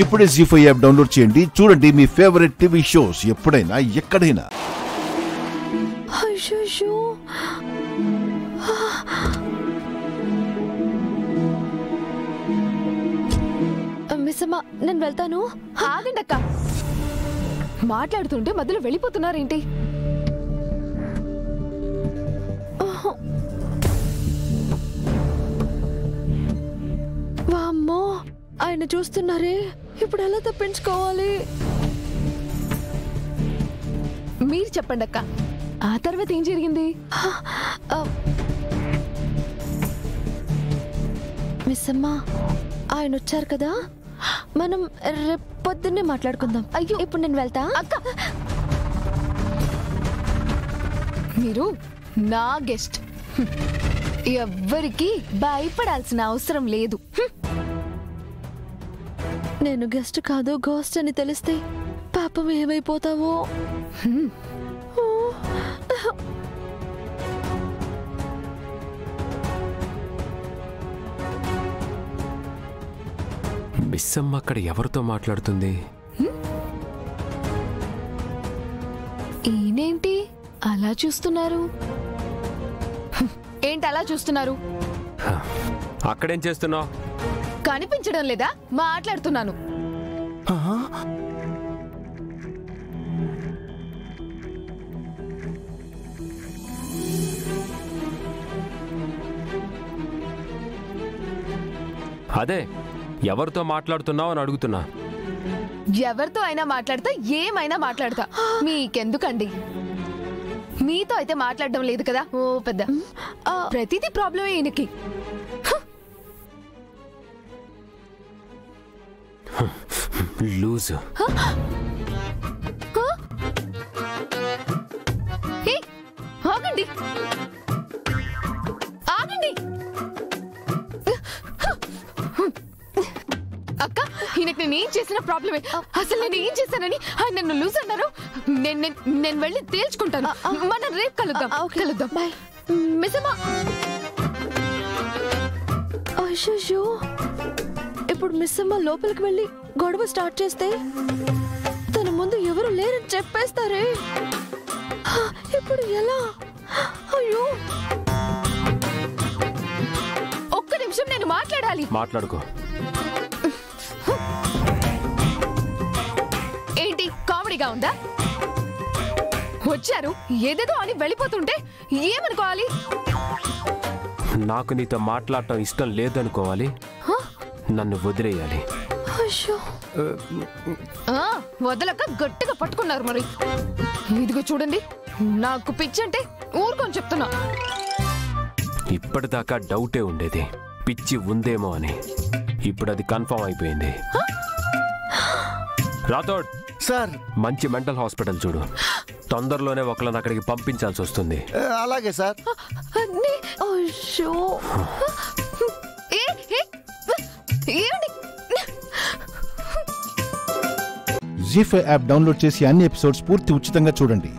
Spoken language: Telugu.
ఇప్పుడే జీ5 యాప్ డౌన్లోడ్ చేయండి. చూడండి మీ ఫేవరెట్ టీవీ షోస్ ఎప్పుడైనా ఎక్కడైనా. మిస్సమ్మ, నేను వెళ్తాను. ఆగండక్క, మాట్లాడుతుంటే మధ్యలో వెళ్ళిపోతున్నారేంటి? వామ్మో, ఆయన చూస్తున్నారే, ఇప్పుడు ఎలా తప్పించుకోవాలి? మీరు చెప్పండి అక్క, ఆ తర్వాత ఏం జరిగింది? మిస్సమ్మ, ఆయన వచ్చారు కదా, మనం రేపు పొద్దున్నే మాట్లాడుకుందాం. అయ్యో, ఇప్పుడు నేను వెళ్తా. అక్క, మీరు నా గెస్ట్, ఎవ్వరికి భయపడాల్సిన అవసరం లేదు. నేను గెస్ట్ కాదు, గోస్ట్ అని తెలిస్తే పాపం ఏమైపోతావో. మిస్సమ్మ అక్కడ ఎవరితో మాట్లాడుతుంది? ఈయనేంటి అలా చూస్తున్నారు? ఏంటి అలా చూస్తున్నారు? అక్కడేం చేస్తున్నావు? కనిపించడం లేదా? మాట్లాడుతున్నాను. అదే, ఎవరితో మాట్లాడుతున్నావు అని అడుగుతున్నా. ఎవరితో అయినా మాట్లాడతా, ఏమైనా మాట్లాడతా, మీకెందుకండి? మీతో అయితే మాట్లాడడం లేదు కదా. ఓ పెద్ద ప్రతిదీ ప్రాబ్లమే ఈయనకి. లూజ్. ఆగండి, ఆగండి అక్క, ఈయనకి నేను ఏం చేసిన ప్రాబ్లమే. అసలు నేను ఏం చేశానని ఆయన నన్ను లూజ్ అన్నారు. నేను వెళ్ళి తేల్చుకుంటాను. మనం రేపు కలుద్దాం. కలుద్దాం. బాయ్ మిస్సమ్మ. అయ్యో, ఇప్పుడు మిస్సమ్మ లోపలికి వెళ్ళి గొడవ స్టార్ట్ చేస్తే తన ముందు ఎవరు లేరని చెప్పేస్తారే. ఇప్పుడు ఎలా? అయ్యో, ఒక్క నిమిషం నేను మాట్లాడాలి. మాట్లాడుకో. ఏంటి కామెడీగా ఉందా? వచ్చారు ఏదేదో అని వెళ్ళిపోతుంటే ఏమనుకోవాలి? నాకు నీతో మాట్లాడటం ఇష్టం లేదనుకోవాలి, నన్ను వదిలేయాలి. వదలక గట్టిగా పట్టుకున్నారు. మరి ఇదిగో చూడండి, నాకు పిచ్చంటే ఊరుకొని చెప్తున్నా. ఇప్పటిదాకా డౌటే ఉండేది, పిచ్చి ఉందేమో అని. ఇప్పుడు అది కన్ఫర్మ్ అయిపోయింది. రాథోడ్ సార్, మంచి మెంటల్ హాస్పిటల్ చూడు. తొందరలోనే ఒకళ్ళని అక్కడికి పంపించాల్సి వస్తుంది. అలాగే సార్. జీ5 యాప్ డౌన్లోడ్ చేసి అన్ని ఎపిసోడ్స్ పూర్తి ఉచితంగా చూడండి.